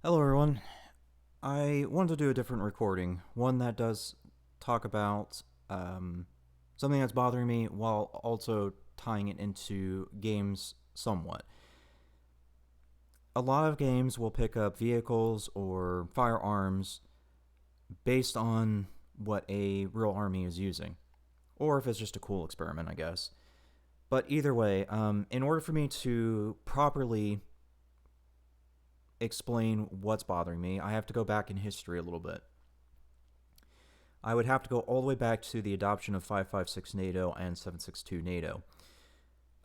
Hello, everyone. I wanted to do a different recording, one that does talk about something that's bothering me while also tying it into games somewhat. A lot of games will pick up vehicles or firearms based on what a real army is using, or if it's just a cool experiment, I guess. But either way, in order for me to properly explain what's bothering me, I have to go back in history a little bit. I would have to go all the way back to the adoption of 556 NATO and 762 NATO.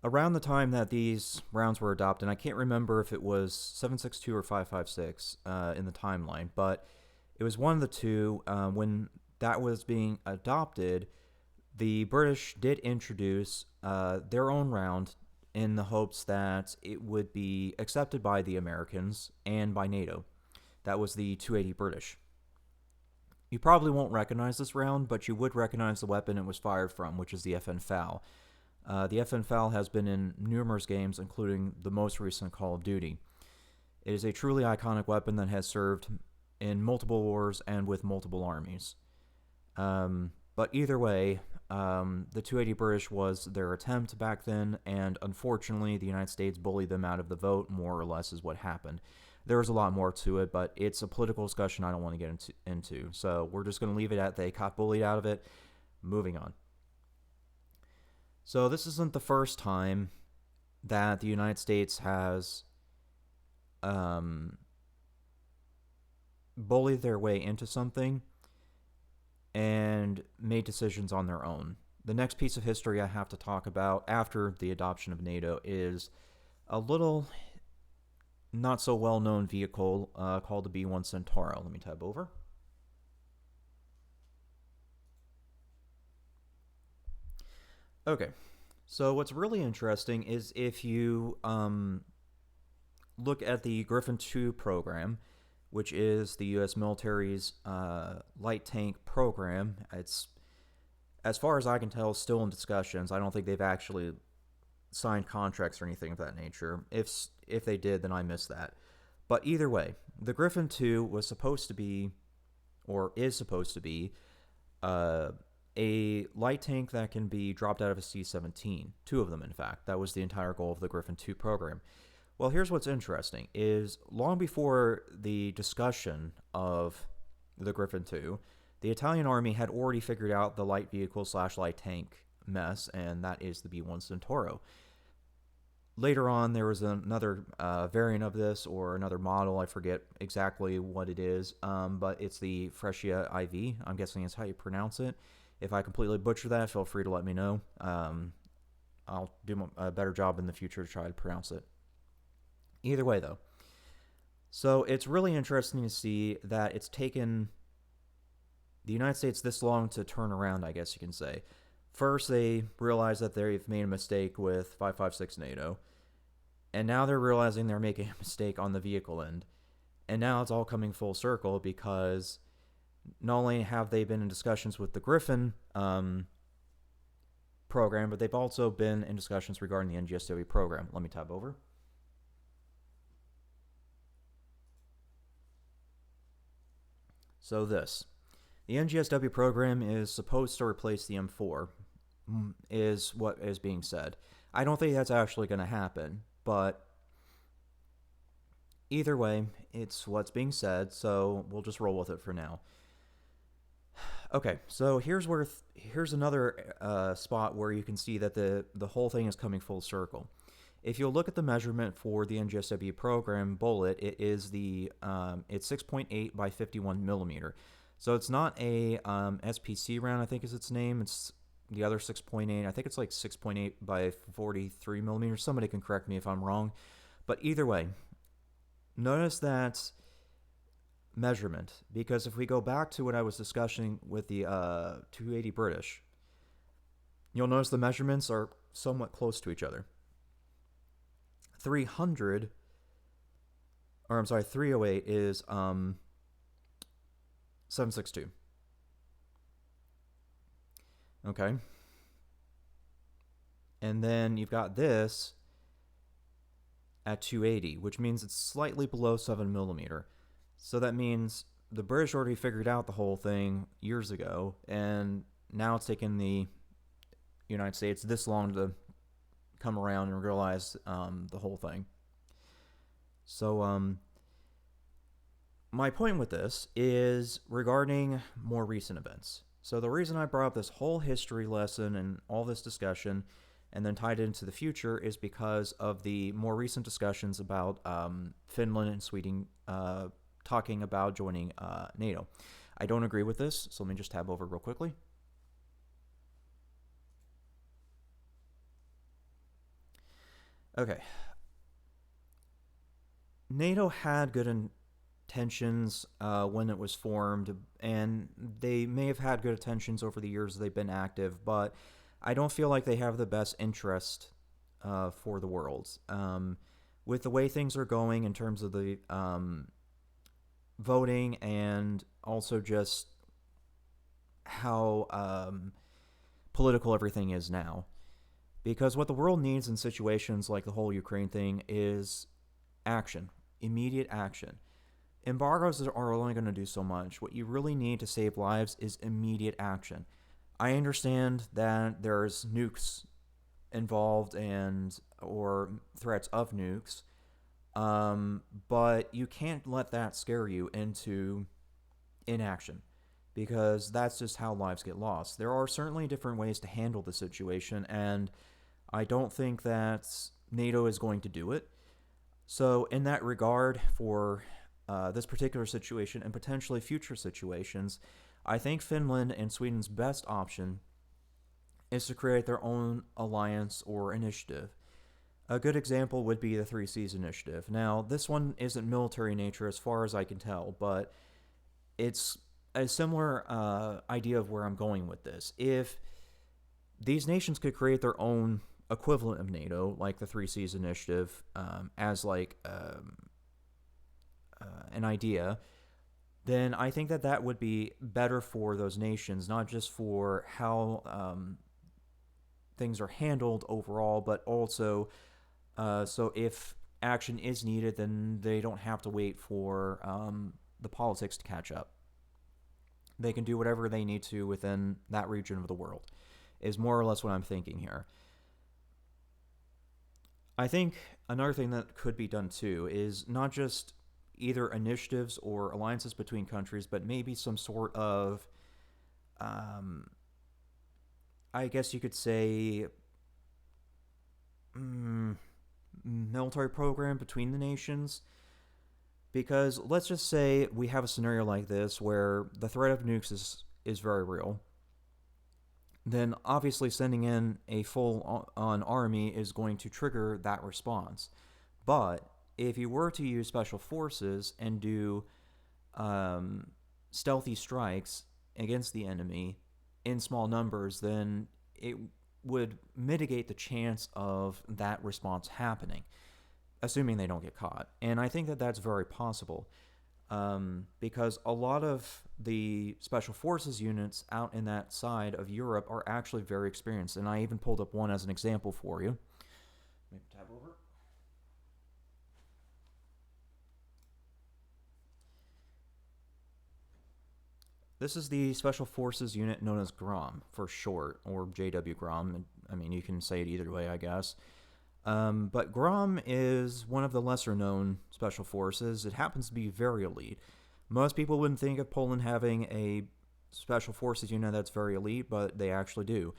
Around the time that these rounds were adopted, I can't remember if it was 762 or 556 in the timeline, but it was one of the two. When that was being adopted, the British did introduce their own round in the hopes that it would be accepted by the Americans and by NATO. That was the 280 British. You probably won't recognize this round, but you would recognize the weapon it was fired from, which is the FN FAL. The FN FAL has been in numerous games, including the most recent Call of Duty. It is a truly iconic weapon that has served in multiple wars and with multiple armies. But either way, the 280 British was their attempt back then, and unfortunately, the United States bullied them out of the vote, more or less, is what happened. There was a lot more to it, but it's a political discussion I don't want to get into. So we're just going to leave it at they got bullied out of it. Moving on. So this isn't the first time that the United States has bullied their way into something and made decisions on their own. The next piece of history I have to talk about after the adoption of NATO is a little not so well known vehicle called the B1 Centauro. Let me tab over. Okay, so what's really interesting is if you look at the Griffin 2 program, which is the U.S. military's light tank program. It's, as far as I can tell, still in discussions. I don't think they've actually signed contracts or anything of that nature. If they did, then I missed that. But either way, the Griffin 2 was supposed to be, or is supposed to be, a light tank that can be dropped out of a C-17. Two of them, in fact. That was the entire goal of the Griffin 2 program. Well, here's what's interesting, is long before the discussion of the Griffin 2, the Italian army had already figured out the light vehicle slash light tank mess, and that is the B1 Centauro. Later on, there was another variant of this, or another model. I forget exactly what it is, but it's the Fresia IV. I'm guessing is how you pronounce it. If I completely butcher that, feel free to let me know. I'll do a better job in the future to try to pronounce it. Either way, though. So it's really interesting to see that it's taken the United States this long to turn around, I guess you can say. First, they realized that they've made a mistake with 556 NATO, and now they're realizing they're making a mistake on the vehicle end. And now it's all coming full circle because not only have they been in discussions with the Griffin program, but they've also been in discussions regarding the NGSW program. Let me tab over. So the NGSW program is supposed to replace the M4, is what is being said. I don't think that's actually going to happen, but either way, it's what's being said, so we'll just roll with it for now. Okay, so here's another spot where you can see that the whole thing is coming full circle. If you'll look at the measurement for the NGSW program bullet, it is it's 6.8 by 51 millimeter. So it's not a SPC round, I think is its name. It's the other 6.8. I think it's like 6.8 by 43 millimeters. Somebody can correct me if I'm wrong. But either way, notice that measurement, because if we go back to what I was discussing with the 280 British, you'll notice the measurements are somewhat close to each other. 308 is 762. Okay. And then you've got this at 280, which means it's slightly below 7 millimeter. So that means the British already figured out the whole thing years ago, and now it's taken the United States this long to come around and realize the whole thing. So my point with this is regarding more recent events. So the reason I brought up this whole history lesson and all this discussion and then tied it into the future is because of the more recent discussions about Finland and Sweden talking about joining NATO. I don't agree with this, so let me just tab over real quickly. Okay. NATO had good intentions when it was formed, and they may have had good intentions over the years they've been active, but I don't feel like they have the best interest for the world. With the way things are going in terms of the voting and also just how political everything is now. Because what the world needs in situations like the whole Ukraine thing is action, immediate action. Embargoes are only going to do so much. What you really need to save lives is immediate action. I understand that there's nukes involved or threats of nukes, but you can't let that scare you into inaction, because that's just how lives get lost. There are certainly different ways to handle the situation, and I don't think that NATO is going to do it. So in that regard, for this particular situation and potentially future situations, I think Finland and Sweden's best option is to create their own alliance or initiative. A good example would be the Three Seas Initiative. Now, this one isn't military in nature as far as I can tell, but it's a similar idea of where I'm going with this. If these nations could create their own equivalent of NATO, like the Three Seas Initiative, as like an idea, then I think that would be better for those nations, not just for how things are handled overall, but also so if action is needed, then they don't have to wait for the politics to catch up. They can do whatever they need to within that region of the world, is more or less what I'm thinking here. I think another thing that could be done too is not just either initiatives or alliances between countries, but maybe some sort of, I guess you could say, military program between the nations. Because let's just say we have a scenario like this where the threat of nukes is very real. Then obviously sending in a full-on army is going to trigger that response. But if you were to use special forces and do stealthy strikes against the enemy in small numbers, then it would mitigate the chance of that response happening, assuming they don't get caught. And I think that that's very possible, because a lot of the special forces units out in that side of Europe are actually very experienced. And I even pulled up one as an example for you. Let me tab over. This is the Special Forces unit known as GROM for short, or JW GROM. I mean, you can say it either way, I guess. But GROM is one of the lesser known special forces. It happens to be very elite. Most people wouldn't think of Poland having a special forces unit that's very elite, but they actually do.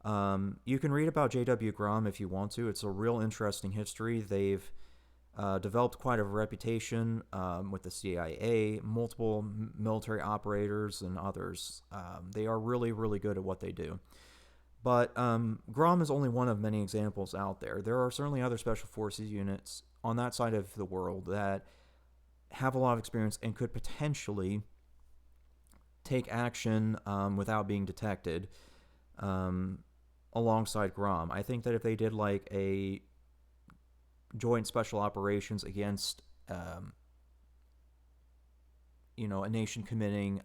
You can read about JW GROM if you want to. It's a real interesting history. They've developed quite a reputation with the CIA, multiple military operators, and others. They are really, really good at what they do. But GROM is only one of many examples out there. There are certainly other special forces units on that side of the world that have a lot of experience and could potentially take action without being detected alongside GROM. I think that if they did like a joint special operations against a nation committing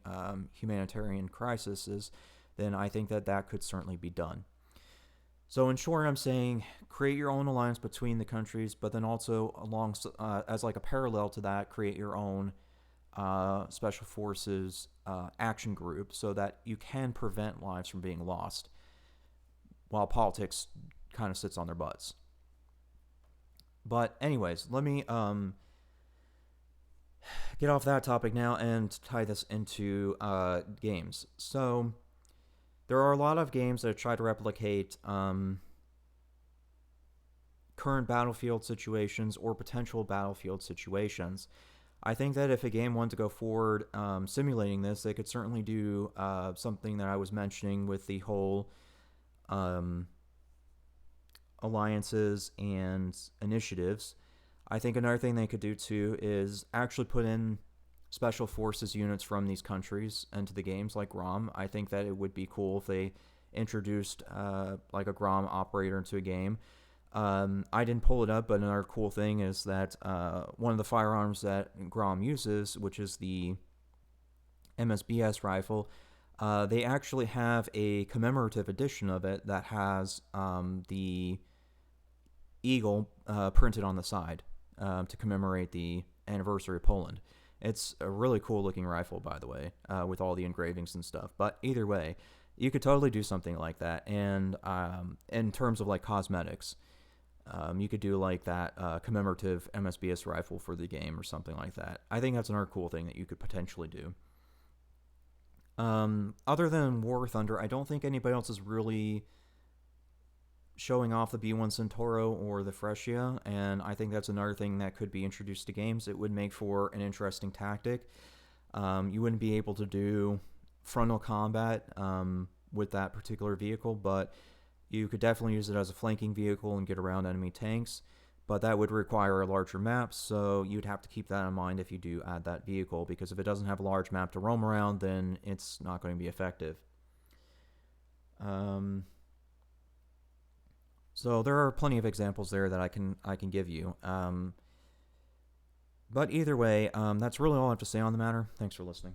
humanitarian crises, then I think that could certainly be done. So in short, I'm saying create your own alliance between the countries, but then also as like a parallel to that, create your own special forces action group so that you can prevent lives from being lost while politics kind of sits on their butts. But anyways, let me get off that topic now and tie this into games. So there are a lot of games that try to replicate current battlefield situations or potential battlefield situations. I think that if a game wanted to go forward simulating this, they could certainly do something that I was mentioning with the whole alliances and initiatives. I think another thing they could do too is actually put in special forces units from these countries into the games, like GROM. I think that it would be cool if they introduced like a GROM operator into a game. I didn't pull it up, but another cool thing is that one of the firearms that GROM uses, which is the MSBS rifle, they actually have a commemorative edition of it that has the eagle printed on the side to commemorate the anniversary of Poland. It's a really cool looking rifle, by the way, with all the engravings and stuff. But either way, you could totally do something like that. And in terms of like cosmetics, you could do like that commemorative MSBS rifle for the game or something like that. I think that's another cool thing that you could potentially do. Other than War Thunder, I don't think anybody else is really showing off the B1 Centauro or the Fresia, and I think that's another thing that could be introduced to games. It would make for an interesting tactic. You wouldn't be able to do frontal combat with that particular vehicle, but you could definitely use it as a flanking vehicle and get around enemy tanks, but that would require a larger map, so you'd have to keep that in mind if you do add that vehicle, because if it doesn't have a large map to roam around, then it's not going to be effective. So there are plenty of examples there that I can give you. But either way, that's really all I have to say on the matter. Thanks for listening.